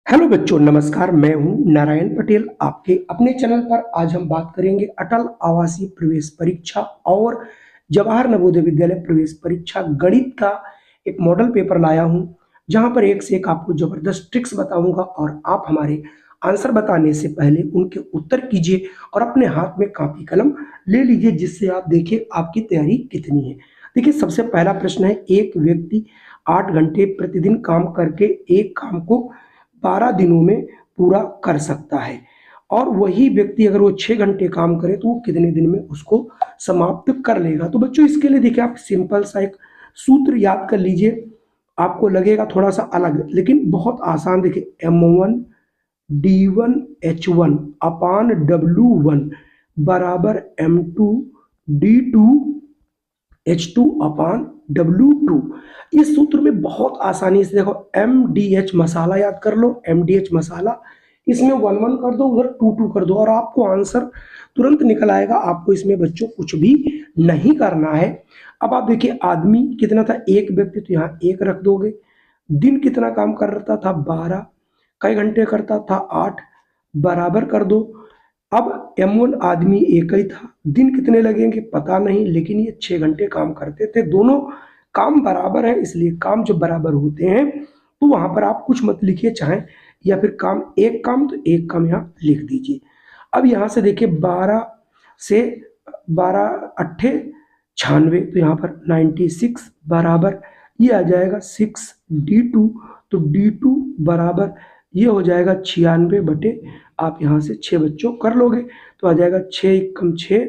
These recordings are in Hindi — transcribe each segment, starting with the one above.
हेलो बच्चों, नमस्कार। मैं हूं नारायण पटेल। आपके अपने चैनल पर आज हम बात करेंगे अटल आवासीय प्रवेश परीक्षा और जवाहर नवोदय विद्यालय प्रवेश परीक्षा गणित का एक मॉडल पेपर लाया हूं, जहां पर एक से एक आपको जबरदस्त ट्रिक्स बताऊंगा और आप हमारे आंसर बताने से पहले उनके उत्तर कीजिए और अपने हाथ में कॉपी कलम ले लीजिए, जिससे आप देखिए आपकी तैयारी कितनी है। देखिए, सबसे पहला प्रश्न है, एक व्यक्ति 8 घंटे प्रतिदिन काम करके एक काम को 12 दिनों में पूरा कर सकता है, और वही व्यक्ति अगर वो 6 घंटे काम करे तो वो कितने दिन में उसको समाप्त कर लेगा। तो बच्चों, इसके लिए देखिए आप सिंपल सा एक सूत्र याद कर लीजिए। आपको लगेगा थोड़ा सा अलग, लेकिन बहुत आसान। देखिए, M1 D1 H1 अपान W1 बराबर M2 D2 H2 अपान W2। इस सूत्र में बहुत आसानी से देखो, MDH मसाला याद कर लो। MDH मसाला, इसमें 1 1 कर दो, उधर 2 2 कर दो, और आपको आंसर तुरंत निकल आएगा। आपको इसमें बच्चों कुछ भी नहीं करना है। अब आप देखिए, आदमी कितना था, एक व्यक्ति, तो यहाँ एक रख दोगे। दिन कितना काम कर रहा था, 12। कई घंटे करता था, 8। बराबर कर दो। अब M1 आदमी एक ही था, दिन कितने लगेंगे पता नहीं, लेकिन ये 6 घंटे काम करते थे। दोनों काम बराबर है, इसलिए काम जब बराबर होते हैं तो वहां पर आप कुछ मत लिखिए, चाहे या फिर काम तो एक काम यहाँ लिख दीजिए। अब यहाँ से देखिए, 12 से 12 अट्ठे 96, तो यहाँ पर 96 बराबर ये आ जाएगा 6D2। तो D2 बराबर ये हो जाएगा 96 बटे, आप यहाँ से 6 बच्चों कर लोगे तो आ जाएगा 6 एकम 6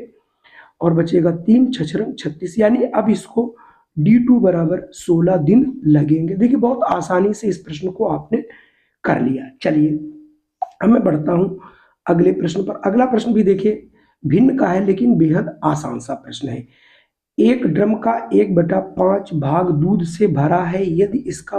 और बचेगा 3 छछरंग 36। यानी अब इसको D2 बराबर 16 दिन लगेंगे। देखिए, बहुत आसानी से इस प्रश्न को आपने कर लिया। चलिए, अब मैं बढ़ता हूँ अगले प्रश्न पर। अगला प्रश्न भी देखिए भिन्न का है, लेकिन बेहद आसान सा प्रश्न है। एक ड्रम का 1/5 भाग दूध से भरा है। यदि इसका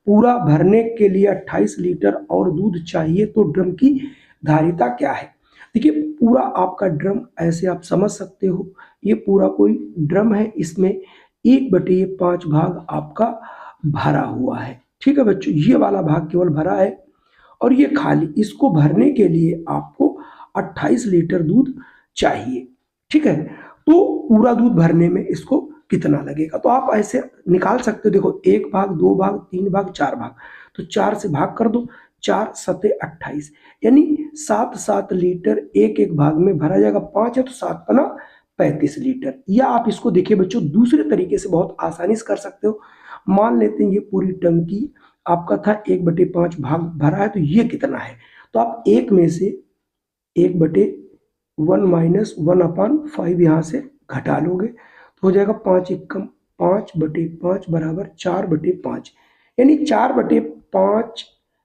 पूरा भरने के लिए 28 लीटर और दूध चाहिए तो ड्रम की धारिता क्या है। देखिए, पूरा आपका ड्रम, ऐसे आप समझ सकते हो, ये पूरा कोई ड्रम है, इसमें 1/5 भाग आपका भरा हुआ है। ठीक है बच्चों, ये वाला भाग केवल भरा है और ये खाली। इसको भरने के लिए आपको 28 लीटर दूध चाहिए। ठीक है, तो पूरा दूध भरने में इसको कितना लगेगा, तो आप ऐसे निकाल सकते हो। देखो, 1 भाग, 2 भाग, 3 भाग, 4 भाग, तो 4 से भाग कर दो। 4 सते 28, यानी 7 लीटर एक एक भाग में भरा जाएगा। 5 है तो 7 पना 35 लीटर। या आप इसको देखिए बच्चों, दूसरे तरीके से बहुत आसानी से कर सकते हो। मान लेते हैं ये पूरी टंकी आपका था 1/5 भाग भरा है, तो ये कितना है, तो आप एक में से 1/1 माइनस 1/5 यहाँ से घटा लोगे तो हो जाएगा 5 एकम 5/5 बराबर 4/5, यानी 4/5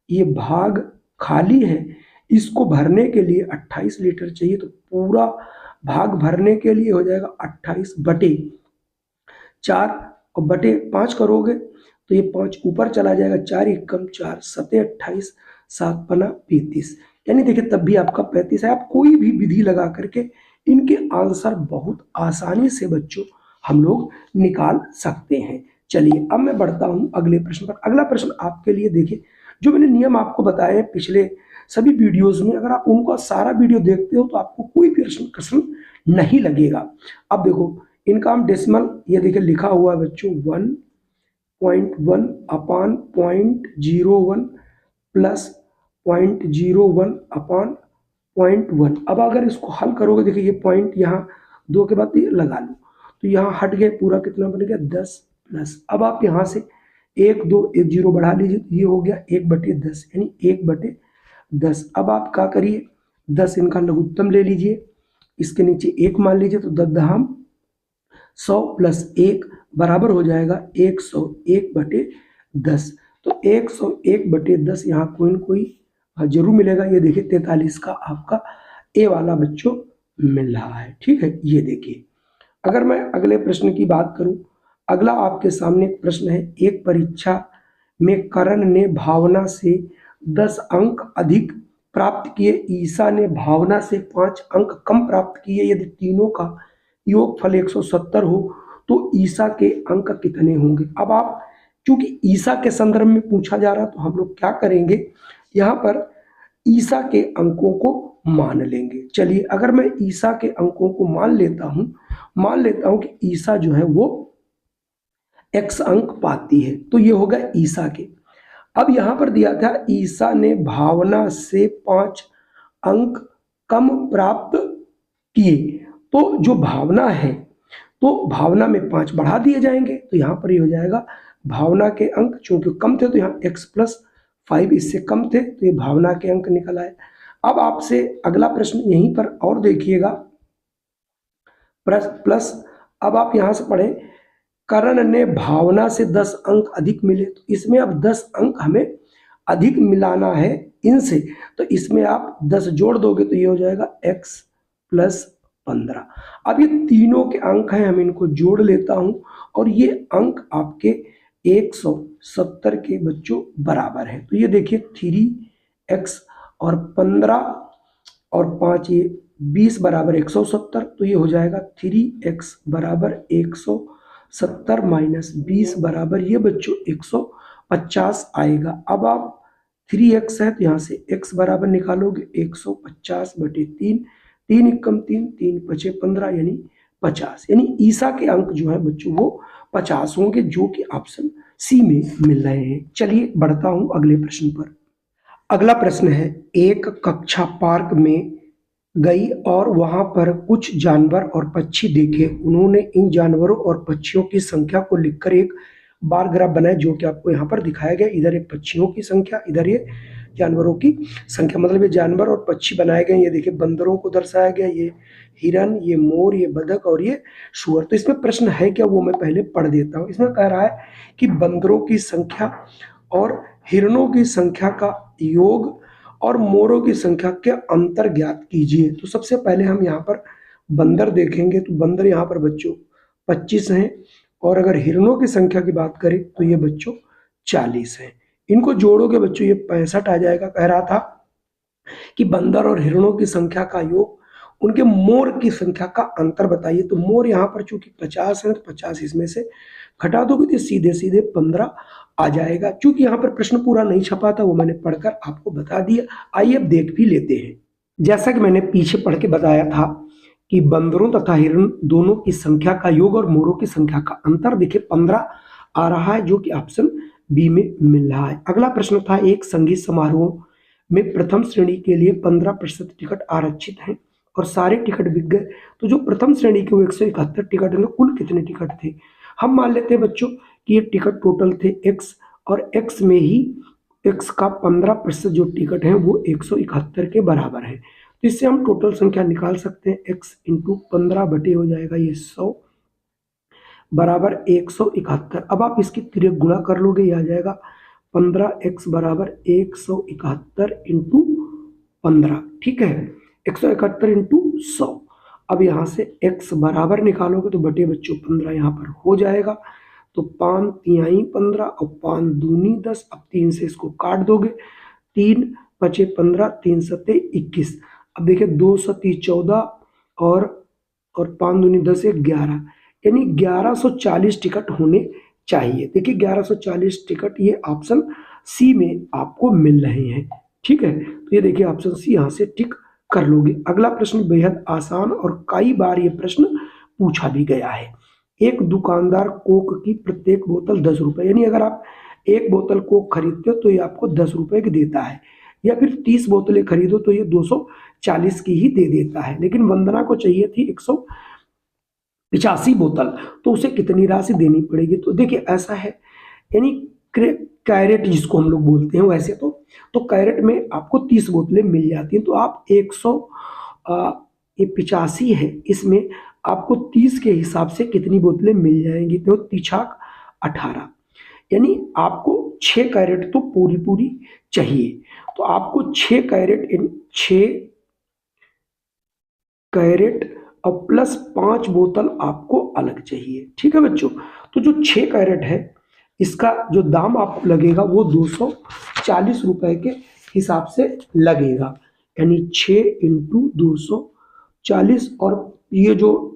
ये भाग खाली है। इसको भरने के लिए 28 लीटर चाहिए, तो पूरा भाग भरने के लिए हो जाएगा 28/4, और बटे 5 करोगे तो ये 5 ऊपर चला जाएगा। 4 एकम 4 सते 28, 7 पना 35, यानी देखिए तब भी आपका 35 है। आप कोई भी विधि लगा करके इनके आंसर बहुत आसानी से बच्चों हम लोग निकाल सकते हैं। चलिए, अब मैं बढ़ता हूं अगले प्रश्न पर। अगला प्रश्न आपके लिए देखिए, जो मैंने नियम आपको बताए पिछले सभी वीडियोस में, अगर आप उनका सारा वीडियो देखते हो तो आपको कोई भी प्रश्न नहीं लगेगा। अब देखो, इनका हम डेसिमल, ये देखिए लिखा हुआ है बच्चों 1.1 अपान 0.01 प्लस 0.01 अपान 0.1। अब अगर इसको हल करोगे, देखिए ये पॉइंट यहाँ 2 के बाद ये लगा लो, तो यहाँ हट गए, पूरा कितना बन गया 10 प्लस। अब आप यहाँ से 1 2 1 0 बढ़ा लीजिए, तो ये हो गया 1/10, यानी 1/10। अब आप क्या करिए, 10 इनका लघुत्तम ले लीजिए, इसके नीचे 1 मान लीजिए, तो 10 दहम 100 प्लस 1 बराबर हो जाएगा 101/10। तो 101/10 यहाँ कोई न कोई जरूर मिलेगा। ये देखिए 43 का आपका ए वाला बच्चों मिल रहा है। ठीक है, ये देखिए। अगर मैं अगले प्रश्न की बात करूं, अगला आपके सामने एक प्रश्न है। एक परीक्षा में करण ने भावना से 10 अंक अधिक प्राप्त किए, ईसा ने भावना से 5 अंक कम प्राप्त किए। यदि तीनों का योगफल 170 हो तो ईसा के अंक कितने होंगे। अब आप चूंकि ईसा के संदर्भ में पूछा जा रहा तो हम लोग क्या करेंगे, यहाँ पर ईसा के अंकों को मान लेंगे। चलिए अगर मैं ईसा के अंकों को मान लेता हूं कि ईसा जो है वो x अंक पाती है, तो ये होगा ईसा के। अब यहां पर दिया था ईसा ने भावना से 5 अंक कम प्राप्त किए, तो जो भावना है तो भावना में 5 बढ़ा दिए जाएंगे, तो यहां पर ये हो जाएगा भावना के अंक, चूंकि कम थे तो यहाँ x+5 इससे कम थे, तो ये भावना के अंक निकल आए। अब आपसे अगला प्रश्न यहीं पर और देखिएगा, प्लस अब आप यहां से पढ़ें, करण ने भावना से 10 अंक अधिक मिले, तो इसमें अब 10 अंक हमें अधिक मिलाना है इनसे, तो इसमें आप 10 जोड़ दोगे तो ये हो जाएगा x+15। अब ये तीनों के अंक हैं, हम इनको जोड़ लेता हूं और ये अंक आपके 170 के बच्चों बराबर है। तो ये देखिए 3x और 15 और 5 ये 20 बराबर 170, तो ये हो जाएगा 3x बराबर 170 माइनस 20 बराबर ये बच्चों 150 आएगा। अब आप 3x है तो यहाँ से x बराबर निकालोगे 150 बटे 3, 3 एकम 3, 3 पचे 15 यानी 50, यानी ईसा के अंक जो है बच्चों वो 50 होंगे, जो कि ऑप्शन सी में मिल रहे हैं। चलिए बढ़ता हूं अगले प्रश्न पर। अगला प्रश्न है, एक कक्षा पार्क में गई और वहां पर कुछ जानवर और पक्षी देखे। उन्होंने इन जानवरों और पक्षियों की संख्या को लिखकर एक बार ग्राफ बनाया, जो कि आपको यहाँ पर दिखाया गया। इधर ये पक्षियों की संख्या, इधर ये जानवरों की संख्या, मतलब ये जानवर और पक्षी बनाए गए। ये देखिए बंदरों को दर्शाया गया, ये हिरन, ये मोर, ये बतख और ये शुअर। तो इसमें प्रश्न है क्या, वो मैं पहले पढ़ देता हूँ। इसमें कह रहा है कि बंदरों की संख्या और हिरनों की संख्या का योग और मोरों की संख्या के अंतर ज्ञात कीजिए। तो सबसे पहले हम यहाँ पर बंदर देखेंगे, तो बंदर यहाँ पर बच्चों 25 हैं, और अगर हिरनों की संख्या की बात करें तो ये बच्चों 40 हैं। इनको जोड़ोगे बच्चों ये 65 आ जाएगा। कह रहा था कि बंदर और हिरणों की संख्या का योग, उनके मोर की संख्या का अंतर बताइए। तो मोर यहाँ पर चूंकि 50 है तो 50 इसमें से घटा दोगे तो सीधे सीधे 15 आ जाएगा। चूंकि यहाँ पर प्रश्न पूरा नहीं छपा था, वो मैंने पढ़कर आपको बता दिया। आइए अब देख भी लेते हैं। जैसा कि मैंने पीछे पढ़ के बताया था कि बंदरों तथा हिरण दोनों की संख्या का योग और मोरों की संख्या का अंतर देखिए 15 आ रहा है, जो कि ऑप्शन बी में मिल रहा है। अगला प्रश्न था, एक संगीत समारोह में प्रथम श्रेणी के लिए 15% टिकट आरक्षित हैं और सारे टिकट बिक गए। तो जो प्रथम श्रेणी के वो 171 टिकट है, कुल कितने टिकट थे? हम मान लेते हैं बच्चों कि ये टिकट टोटल थे x, और x में ही x का 15% जो टिकट है वो 171 के बराबर है। तो इससे हम टोटल संख्या निकाल सकते हैं, x इंटू 15 बटे हो जाएगा ये 100 बराबर 171। अब आप इसकी तिर्यक गुणा कर लोगे, ये आ जाएगा 15x बराबर 171 इंटू 15, ठीक है, 171 इंटू 100। अब यहाँ से x बराबर निकालोगे तो बटे बच्चों 15 यहाँ पर हो जाएगा। तो 5 तिहाई 15 और 5 दूनी 10। अब 3 से इसको काट दोगे, 3 पचे 15, 3 सत्ते 21। अब देखिए 2 सत्ती 14 और 5 दूनी 10 11, यानी 1140 टिकट होने चाहिए। देखिए 1140 टिकट ये ऑप्शन सी में आपको मिल रहे हैं, ठीक है। तो ये देखिए ऑप्शन सी यहाँ से टिक कर लोगे। अगला प्रश्न बेहद आसान और कई बार ये प्रश्न पूछा भी गया है। एक दुकानदार कोक की प्रत्येक बोतल 10 रुपए, यानी अगर आप एक बोतल कोक खरीदते हो तो ये आपको 10 रुपए की देता है, या फिर 30 बोतलें खरीदो तो ये 240 की ही दे देता है। लेकिन वंदना को चाहिए थी 185 बोतल, तो उसे कितनी राशि देनी पड़ेगी? तो देखिए ऐसा है, यानी कैरेट जिसको हम लोग बोलते हैं, वैसे तो कैरेट में आपको 30 बोतलें मिल जाती हैं। तो आप 185 है, इसमें आपको 30 के हिसाब से कितनी बोतलें मिल जाएंगी? तो 3×18, यानी आपको 6 कैरेट तो पूरी चाहिए। तो आपको 6 कैरेट और प्लस 5 बोतल आपको अलग चाहिए, ठीक है बच्चों। तो जो 6 कैरेट है इसका जो दाम आपको लगेगा वो 240 रुपए के हिसाब से लगेगा, यानी 6 इंटू 240, और ये जो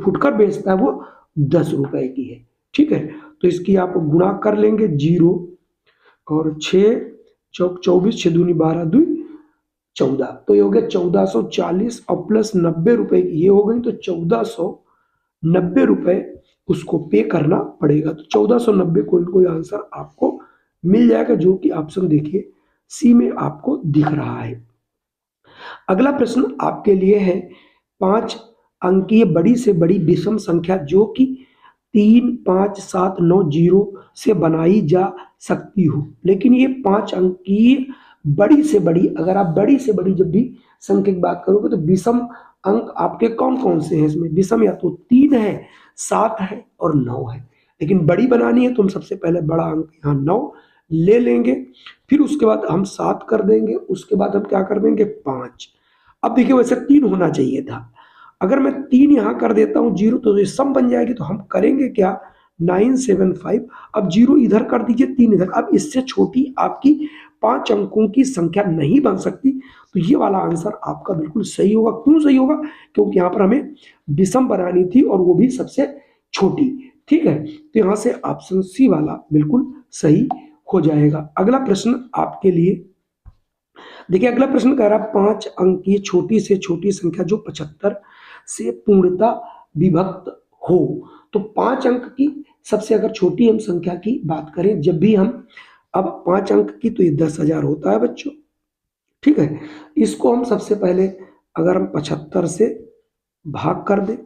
फुटकर बेचता है वो 10 रुपए की है, ठीक है। तो इसकी आप गुणा कर लेंगे 0 और 6 चौक 24, 6 दूनी 12 2 14, तो ये हो गया 1440 और प्लस 90 रुपए ये हो गई, तो 1490 रुपए उसको पे करना पड़ेगा। तो 1490 कोई कोई आंसर आपको मिल जाएगा, जो कि ऑप्शन देखिए सी में आपको दिख रहा है। अगला प्रश्न आपके लिए है 5 अंकीय बड़ी से बड़ी विषम संख्या जो कि 3 5 7 9 0 से बनाई जा सकती हो, लेकिन ये 5 अंकीय बड़ी से बड़ी, अगर आप बड़ी से बड़ी जब भी संख्या की बात करोगे तो विषम अंक आपके कौन कौन से हैं इसमें? विषम या तो 3 है, 7 है और 9 है, लेकिन बड़ी बनानी है तो हम सबसे पहले बड़ा अंक यहाँ 9 ले लेंगे, फिर उसके बाद हम 7 कर देंगे, उसके बाद हम क्या कर देंगे 5। अब देखिए वैसे 3 होना चाहिए था, अगर मैं 3 यहाँ कर देता हूँ 0 तो ये सम बन जाएगी, तो हम करेंगे क्या 975, अब 0 इधर कर दीजिए 3 इधर। अब इससे छोटी आपकी 5 अंकों की संख्या नहीं बन सकती, तो ये वाला आंसर आपका बिल्कुल सही होगा। क्यों सही होगा? क्योंकि यहाँ पर हमें विषम बनानी थी और वो भी सबसे छोटी। ठीक है, तो यहाँ से ऑप्शन सी वाला बिल्कुल सही हो जाएगा। अगला प्रश्न आपके लिए देखिए, अगला प्रश्न कह रहा है 5 अंक की छोटी से छोटी संख्या जो 75 से पूर्णतः विभक्त हो। तो 5 अंक की सबसे अगर छोटी हम संख्या की बात करें, जब भी हम अब 5 अंक की, तो ये 10,000 होता है बच्चों। ठीक है, इसको हम सबसे पहले अगर हम 75 से भाग कर दें,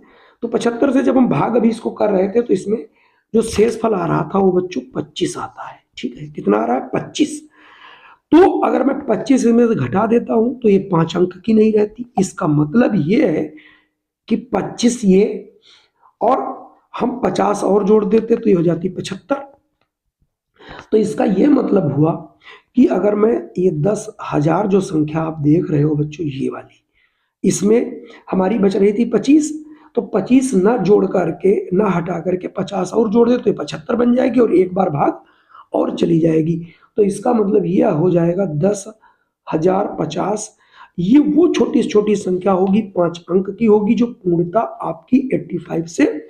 तो 75 से जब हम भाग अभी इसको कर रहे थे तो इसमें जो शेषफल आ रहा था वो बच्चों 25 आता है। ठीक है, कितना आ रहा है 25। तो अगर मैं 25 में से घटा देता हूं तो ये 5 अंक की नहीं रहती। इसका मतलब ये है कि 25 ये और हम 50 और जोड़ देते तो ये हो जाती 75। तो इसका ये मतलब हुआ कि अगर मैं ये 10,000 जो संख्या आप देख रहे हो बच्चों, ये वाली, इसमें हमारी बच रही थी 25, तो 25 ना जोड़ करके ना हटा करके 50 और जोड़ दे तो ये 75 बन जाएगी और एक बार भाग और चली जाएगी। तो इसका मतलब यह हो जाएगा 10,050। ये वो छोटी छोटी संख्या होगी 5 अंक की होगी जो पूर्णतः आपकी 85 से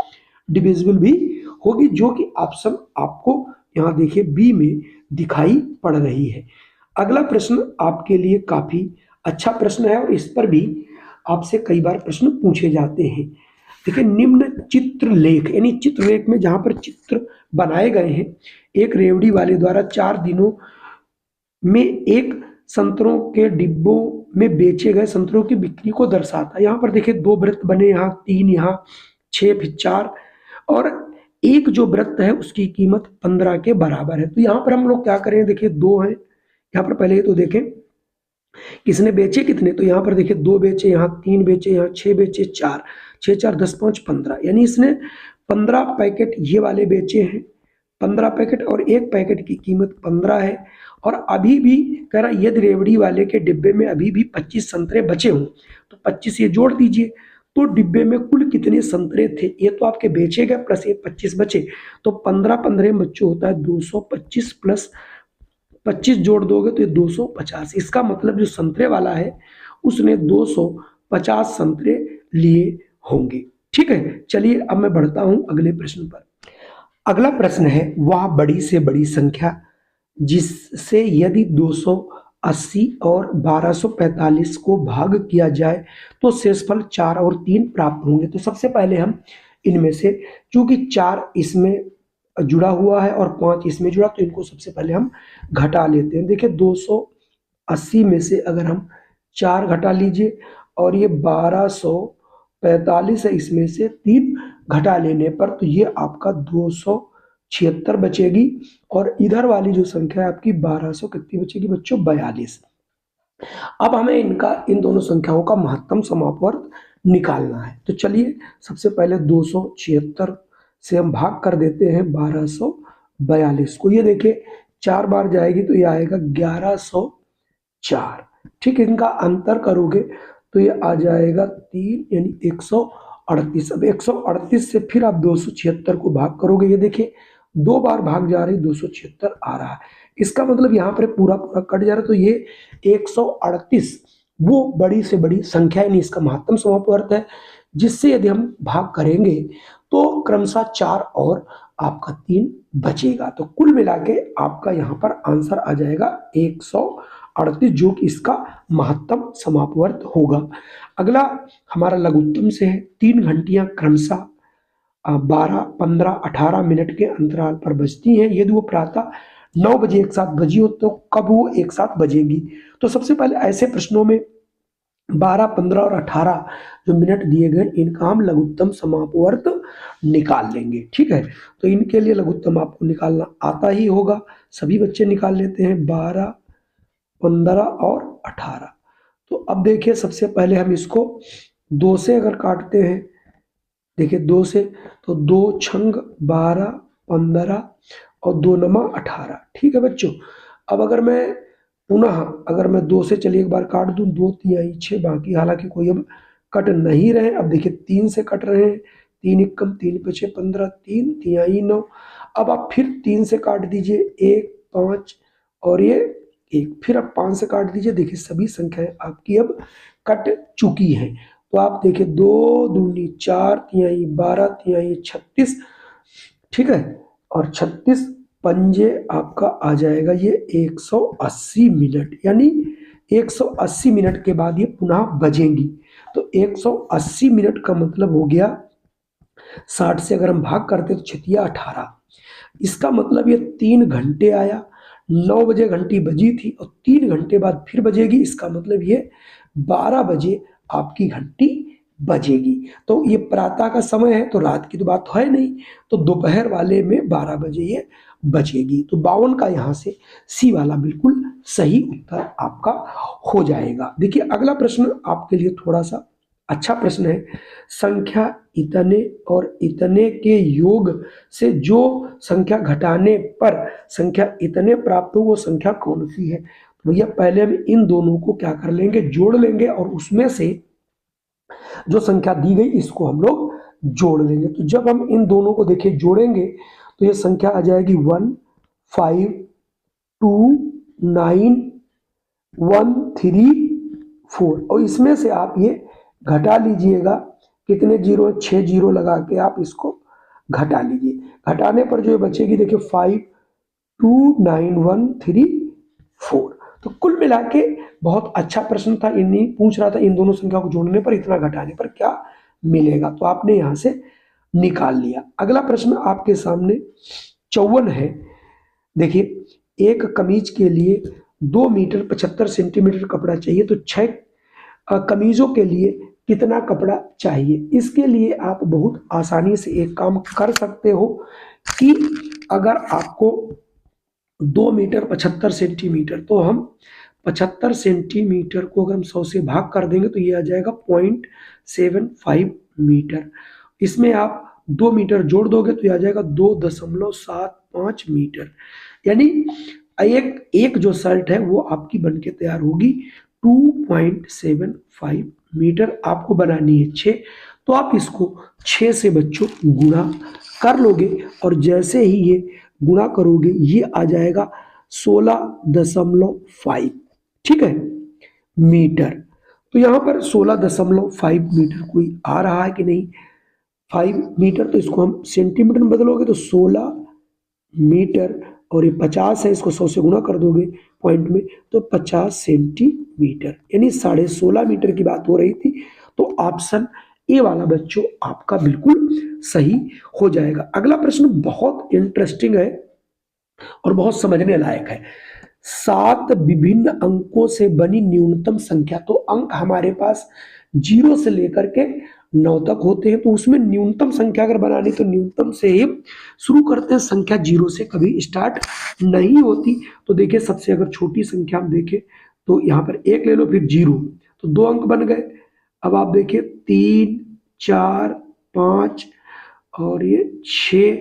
डिविजिबल भी होगी, जो कि ऑप्शन आपको यहाँ देखिए बी में दिखाई पड़ रही है। अगला प्रश्न आपके लिए काफी अच्छा प्रश्न है और इस पर भी आपसे कई बार प्रश्न पूछे जाते हैं। देखिए, निम्न चित्रलेख, यानी चित्रलेख में जहां पर चित्र बनाए गए हैं, एक रेवड़ी वाले द्वारा 4 दिनों में एक संतरों के डिब्बों में बेचे गए संतरों की बिक्री को दर्शाता है। यहाँ पर देखिए 2 वृत्त बने, यहाँ 3, यहाँ 6, फिर 4 और एक जो वृत्त है उसकी कीमत 15 के बराबर है। तो यहाँ पर हम लोग क्या करें, देखिए 2 है यहाँ पर, पहले तो देखें किसने बेचे कितने, तो यहाँ पर देखिए 2 बेचे, यहाँ 3 बेचे, यहाँ 6 बेचे, 4, 6 4 10 5 15, यानी इसने 15 पैकेट ये वाले बेचे हैं, 15 पैकेट, और एक पैकेट की कीमत 15 है। और अभी भी कह रहा यदि रेवड़ी वाले के डिब्बे में अभी भी 25 संतरे बचे हों तो 25 ये जोड़ दीजिए, तो डिब्बे में कुल कितने संतरे थे, ये तो आपके बेचे गए प्लस ये 25 बचे, तो 15 15 बच्चों होता है 225 प्लस 25 जोड़ दोगे तो ये 250। इसका मतलब जो संतरे वाला है उसने 250 संतरे लिए होंगे। ठीक है, चलिए अब मैं बढ़ता हूं अगले प्रश्न पर। अगला प्रश्न है वह बड़ी से बड़ी संख्या जिससे यदि 280 और 1245 को भाग किया जाए तो शेषफल 4 और 3 प्राप्त होंगे। तो सबसे पहले हम इनमें से, चूंकि 4 इसमें जुड़ा हुआ है और 5 इसमें जुड़ा, तो इनको सबसे पहले हम घटा लेते हैं। देखिए 280 में से अगर हम 4 घटा लीजिए और ये 1245 है, इसमें से 3 घटा लेने पर तो ये आपका 276 बचेगी, और इधर वाली जो संख्या है आपकी 1200 कितनी बचेगी बच्चों, 42। अब हमें इन दोनों संख्याओं का महत्तम समापवर्त निकालना है। तो चलिए सबसे पहले 276 से हम भाग कर देते हैं 1242 को। ये देखिए 4 बार जाएगी तो ये आएगा 1104। ठीक है, इनका अंतर करोगे तो ये आ जाएगा 3, यानी 138। अब 138 से फिर आप 276 को भाग करोगे, ये देखिए 2 बार भाग जा रही 276 आ रहा है। इसका मतलब यहाँ पर पूरा पूरा कट जा रहा है, तो ये 138 वो बड़ी से बड़ी संख्या है, इसका महत्तम समापवर्त है, जिससे यदि हम भाग करेंगे तो क्रमशः 4 और आपका 3 बचेगा। तो कुल मिला के आपका यहाँ पर आंसर आ जाएगा 138, जो कि इसका महत्तम समापवर्त होगा। अगला हमारा लघुत्तम से है। 3 घंटियां क्रमशः 12, 15, 18 मिनट के अंतराल पर बजती हैं। यदि वो प्रातः 9 बजे एक साथ बजी हो तो कब वो एक साथ बजेगी? तो सबसे पहले ऐसे प्रश्नों में 12, 15 और 18 जो मिनट दिए गए, इनका हम लघुत्तम समापवर्त निकाल लेंगे। ठीक है, तो इनके लिए लघुत्तम आपको निकालना आता ही होगा, सभी बच्चे निकाल लेते हैं। 12, 15 और 18। तो अब देखिए, सबसे पहले हम इसको 2 से अगर काटते हैं, देखिए 2 से, तो 2 छंग 12, 15 और 2 नमा 18। ठीक है बच्चों, अब अगर मैं पुनः अगर मैं 2 से चलिए एक बार काट दूं, 2 तिहाई 6, बाकी हालांकि कोई अब कट नहीं रहे। अब देखिए 3 से कट रहे हैं, 3 एकम 3 पचे 15, 3 तिहाई 9। अब आप फिर 3 से काट दीजिए, 1, 5 और ये 1, फिर आप 5 से काट दीजिए। देखिए सभी संख्याएं आपकी अब कट चुकी हैं। तो आप देखिए 2 दूनी 4 तिहाई 12 तिहाई 36। ठीक है, और 36 पंजे आपका आ जाएगा ये 180 मिनट, यानी 180 मिनट के बाद ये पुनः बजेंगी। तो 180 मिनट का मतलब हो गया 60 से अगर हम भाग करते तो छतिया 18। इसका मतलब ये 3 घंटे आया, 9 बजे घंटी बजी थी और 3 घंटे बाद फिर बजेगी। इसका मतलब ये 12 बजे आपकी घंटी बजेगी। तो ये प्रातः का समय है, तो रात की तो बात है नहीं, तो दोपहर वाले में 12 बजे ये बजेगी। तो 52 का यहाँ से सी वाला बिल्कुल सही उत्तर आपका हो जाएगा। देखिए अगला प्रश्न आपके लिए थोड़ा सा अच्छा प्रश्न है। संख्या इतने और इतने के योग से जो संख्या घटाने पर संख्या इतने प्राप्त हो, वो संख्या कौन सी है? तो भैया पहले हम इन दोनों को क्या कर लेंगे, जोड़ लेंगे, और उसमें से जो संख्या दी गई इसको हम लोग जोड़ लेंगे। तो जब हम इन दोनों को देखिए जोड़ेंगे तो ये संख्या आ जाएगी 1, 5, 2, 9, 1, 3, 4। और इसमें से आप ये घटा लीजिएगा, कितने जीरो, 6 जीरो लगा के आप इसको घटा लीजिए। घटाने पर जो बचेगी देखिए 5, 2, 9, 1, 3, 4। तो कुल मिला के बहुत अच्छा प्रश्न था। इन्हीं पूछ रहा था इन दोनों संख्या को जोड़ने पर इतना घटाने पर क्या मिलेगा, तो आपने यहां से निकाल लिया। अगला प्रश्न आपके सामने 54 है। देखिए एक कमीज के लिए 2 मीटर 75 सेंटीमीटर कपड़ा चाहिए, तो 6 कमीजों के लिए कितना कपड़ा चाहिए? इसके लिए आप बहुत आसानी से एक काम कर सकते हो कि अगर आपको 2 मीटर 75 सेंटीमीटर, तो हम 75 सेंटीमीटर को अगर हम 100 से भाग कर देंगे तो ये आ जाएगा 0.75 मीटर। इसमें आप 2 मीटर जोड़ दोगे तो ये आ जाएगा 2.75 मीटर। यानी एक जो शर्ट है वो आपकी बनके तैयार होगी 2.75 मीटर। आपको बनानी है 6, तो आप इसको 6 से बच्चों गुणा कर लोगे, और जैसे ही ये गुणा करोगे ये आ जाएगा 16.5। ठीक है, मीटर। तो यहाँ पर 16.5 मीटर कोई आ रहा है कि नहीं? 5 मीटर, तो इसको हम सेंटीमीटर में बदलोगे तो 16 मीटर, और ये 50 है, इसको 100 से गुणा कर दोगे पॉइंट में तो 50 सेंटीमीटर, यानी 16.5 मीटर की बात हो रही थी। तो ऑप्शन ए वाला बच्चों आपका बिल्कुल सही हो जाएगा। अगला प्रश्न बहुत इंटरेस्टिंग है और बहुत समझने लायक है। 7 विभिन्न अंकों से बनी न्यूनतम संख्या, तो अंक हमारे पास 0 से लेकर के 9 तक होते हैं, तो उसमें न्यूनतम संख्या अगर बनानी तो न्यूनतम से ही शुरू करते हैं। संख्या 0 से कभी स्टार्ट नहीं होती। तो देखिए सबसे अगर छोटी संख्या हम देखें तो यहाँ पर 1 ले लो, फिर 0, तो 2 अंक बन गए। अब आप देखिए 3, 4, 5 और ये 6।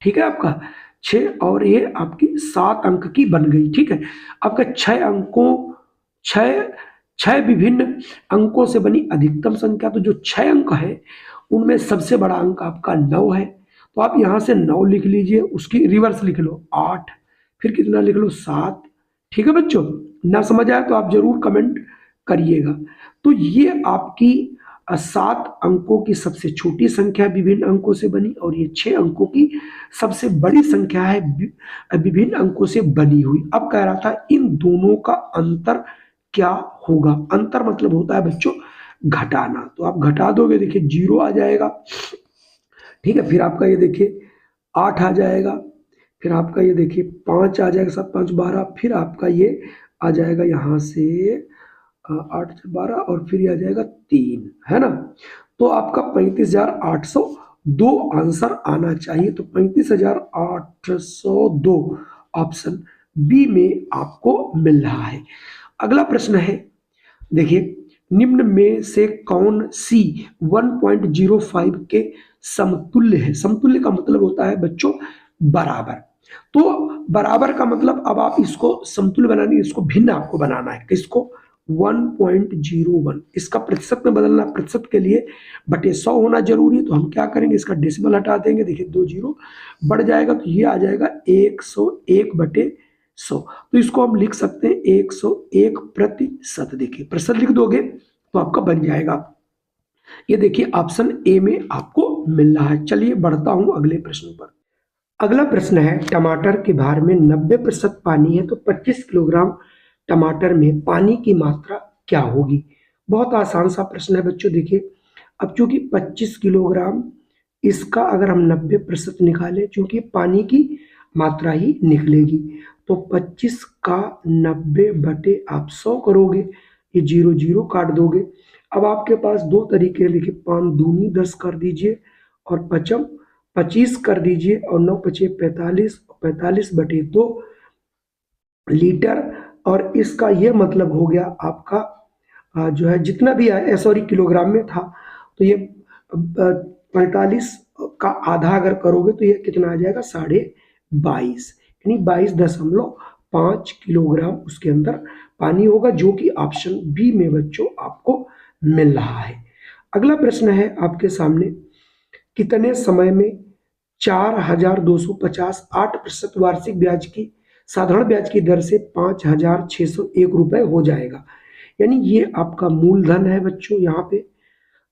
ठीक है, आपका 6 और ये आपकी 7 अंक की बन गई। ठीक है, आपका 6 विभिन्न अंकों से बनी अधिकतम संख्या, तो जो 6 अंक है उनमें सबसे बड़ा अंक आपका 9 है, तो आप यहां से 9 लिख लीजिए, उसकी रिवर्स लिख लो 8, फिर कितना लिख लो 7। ठीक है बच्चों, ना समझ आया तो आप जरूर कमेंट करिएगा। तो ये आपकी 7 अंकों की सबसे छोटी संख्या विभिन्न अंकों से बनी, और ये 6 अंकों की सबसे बड़ी संख्या है विभिन्न अंकों से बनी हुई। अब कह रहा था इन दोनों का अंतर क्या होगा। अंतर मतलब होता है बच्चों घटाना, तो आप घटा दोगे, देखिए 0 आ जाएगा, ठीक है। फिर आपका ये देखिए 8 आ जाएगा, फिर आपका ये देखिए 5 आ जाएगा, 7 5 12, फिर आपका ये आ जाएगा यहाँ से 8 से 12, और फिर ये आ जाएगा 3, है ना। तो आपका 35,802 आंसर आना चाहिए। तो 35,802 ऑप्शन बी में आपको मिल रहा है। अगला प्रश्न है, देखिए निम्न में से कौन सी 1.05 के समतुल्य है। समतुल्य का मतलब होता है बच्चों बराबर। तो बराबर का मतलब, अब आप इसको समतुल्य बनाने, इसको भिन्न आपको बनाना है, किसको 1.01, इसका प्रतिशत में बदलना, प्रतिशत के लिए बटे 100 होना जरूरी है। तो हम क्या करेंगे, इसका डेसिमल हटा देंगे, देखिए 2 जीरो बढ़ जाएगा, तो ये आ जाएगा 101 बटे 100। तो इसको हम लिख सकते हैं 101%। देखिए प्रतिशत लिख दोगे तो आपका बन जाएगा। ये देखिए ऑप्शन ए में आपको मिल रहा है। चलिए बढ़ता हूं अगले प्रश्न पर। अगला प्रश्न है, टमाटर के भार में 90% पानी है, तो 25 किलोग्राम टमाटर में पानी की मात्रा क्या होगी। बहुत आसान सा प्रश्न है बच्चों। देखिए अब चूंकि 25 किलोग्राम, इसका अगर हम 90% निकालें, चूंकि पानी की मात्रा ही निकलेगी, तो 25 का 90 बटे आप 100 करोगे, ये 0 0 काट दोगे। अब आपके पास दो तरीके हैं, देखिए 5 दूनी 10 कर दीजिए, और 5 25 कर दीजिए, और 9 पचे 45, 45 बटे 2 लीटर। और इसका ये मतलब हो गया आपका जो है जितना भी है, सॉरी किलोग्राम में था, तो ये 45 का आधा अगर करोगे तो ये कितना आ जाएगा 22.5, यानी 22.5 किलोग्राम उसके अंदर पानी होगा, जो कि ऑप्शन बी में बच्चों आपको मिल रहा है। अगला प्रश्न है आपके सामने, कितने समय में 4,250 8% वार्षिक ब्याज की साधारण ब्याज की दर से 5,601 रुपए हो जाएगा। यानी ये आपका मूलधन है बच्चों, यहाँ पे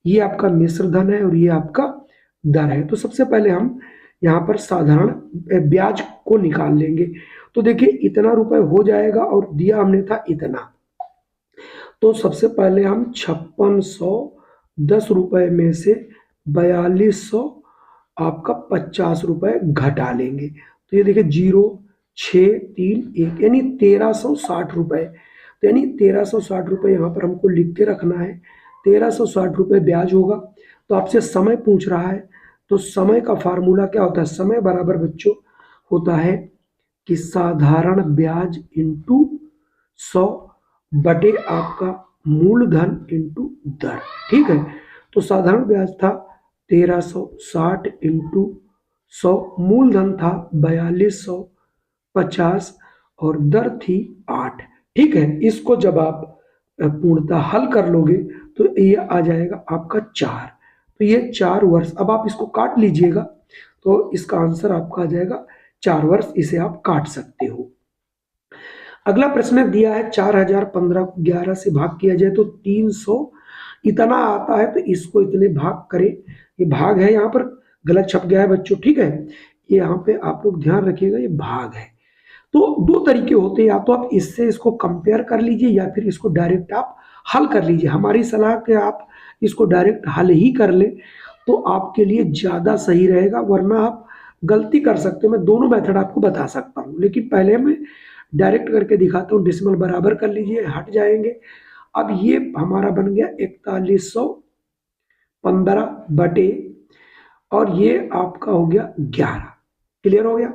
ये आपका मिश्र धन है, और ये आपका दर है। तो सबसे पहले हम यहाँ पर साधारण ब्याज को निकाल लेंगे। तो देखिए इतना रुपए हो जाएगा, और दिया हमने था इतना। तो सबसे पहले हम 5610 रुपए में से 4200 आपका 50 रुपए घटा लेंगे। तो ये देखिए 0,631, यानी 1360 रुपए। तो यानी 1360 रुपए यहाँ पर हमको लिख के रखना है। 1360 रुपए ब्याज होगा। तो आपसे समय पूछ रहा है, तो समय का फार्मूला क्या होता है, समय बराबर बच्चों होता है कि साधारण ब्याज इंटू 100 बटे आपका मूलधन इंटू दर, ठीक है। तो साधारण ब्याज था 1360 इंटू 100, मूलधन था 4250, और दर थी 8, ठीक है। इसको जब आप पूर्णतः हल कर लोगे तो ये आ जाएगा आपका 4। तो ये 4 वर्ष, अब आप इसको काट लीजिएगा, तो इसका आंसर आपका आ जाएगा 4 वर्ष, इसे आप काट सकते हो। अगला प्रश्न दिया है 4015 को 11 से भाग किया जाए तो 300 इतना आता है, तो इसको इतने भाग करें। ये भाग है, यहाँ पर गलत छप गया है बच्चों, ठीक है। ये यहाँ पे आप लोग ध्यान रखिएगा, ये भाग है। तो दो तरीके होते हैं, या तो आप इससे इसको कंपेयर कर लीजिए, या फिर इसको डायरेक्ट आप हल कर लीजिए। हमारी सलाह कि आप इसको डायरेक्ट हल ही कर लें, तो आपके लिए ज़्यादा सही रहेगा, वरना आप गलती कर सकते हो। मैं दोनों मेथड आपको बता सकता हूँ, लेकिन पहले मैं डायरेक्ट करके दिखाता हूँ। डेसिमल बराबर कर लीजिए, हट जाएंगे। अब ये हमारा बन गया 4115 बटे, और ये आपका हो गया 11। क्लियर हो गया।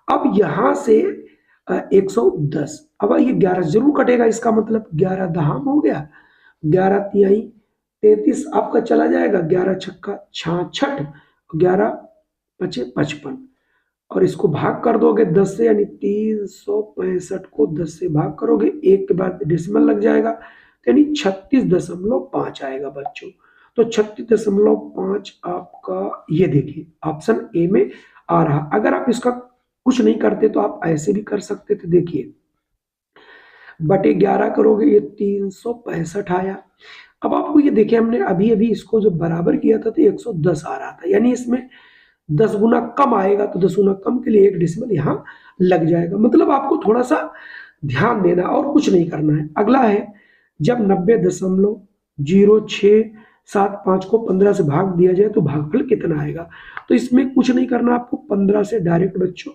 अब यहां से 110, अब ये 11 जरूर कटेगा, इसका मतलब 11 दहाम हो गया, 11 तिहाई 33 आपका चला जाएगा, 11 छक्का 66, 11 पचे 55, और इसको भाग कर दोगे 10 से, यानी 365 को 10 से भाग करोगे, एक के बाद डेसिमल लग जाएगा, तो यानी 36.5 आएगा बच्चों। तो 36.5 आपका ये देखिए ऑप्शन ए में आ रहा। अगर आप इसका कुछ नहीं करते तो आप ऐसे भी कर सकते थे, देखिए बटे 11 करोगे, ये 365 आया, अब आपको ये देखिए, हमने अभी अभी इसको जब बराबर किया था तो 110 आ रहा था, यानी इसमें 10 गुना कम आएगा, तो 10 गुना कम के लिए एक डेसिमल यहाँ लग जाएगा। मतलब आपको थोड़ा सा ध्यान देना और कुछ नहीं करना है। अगला है, जब 90.0675 को 15 से भाग दिया जाए तो भागफल कितना आएगा। तो इसमें कुछ नहीं करना, आपको 15 से डायरेक्ट बच्चों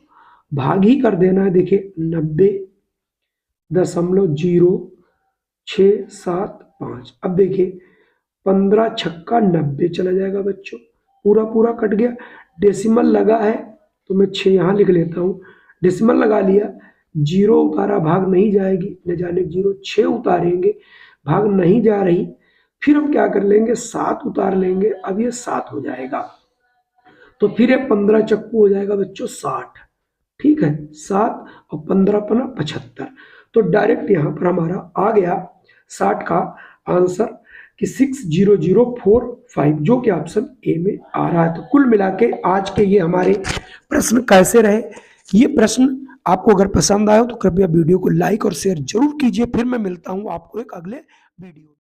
भाग ही कर देना है। देखिए 90.0675। अब देखिए 15 छक्का 90 चला जाएगा बच्चों, पूरा पूरा कट गया। डेसिमल लगा है तो मैं 6 यहाँ लिख लेता हूँ, डेसिमल लगा लिया, जीरो उतारा, भाग नहीं जाएगी, न जाने जीरो, 6 उतारेंगे, भाग नहीं जा रही, फिर हम क्या कर लेंगे, 7 उतार लेंगे, अब ये 7 हो जाएगा। तो फिर ये 15 चक्कू हो जाएगा बच्चों 60, ठीक है, 7 और 15 पना 75। तो डायरेक्ट यहाँ पर हमारा आ गया 60 का आंसर कि 60045, जो कि ऑप्शन ए में आ रहा है। तो कुल मिला के आज के ये हमारे प्रश्न कैसे रहे, ये प्रश्न आपको अगर पसंद आया तो कृपया वीडियो को लाइक और शेयर जरूर कीजिए। फिर मैं मिलता हूँ आपको एक अगले वीडियो।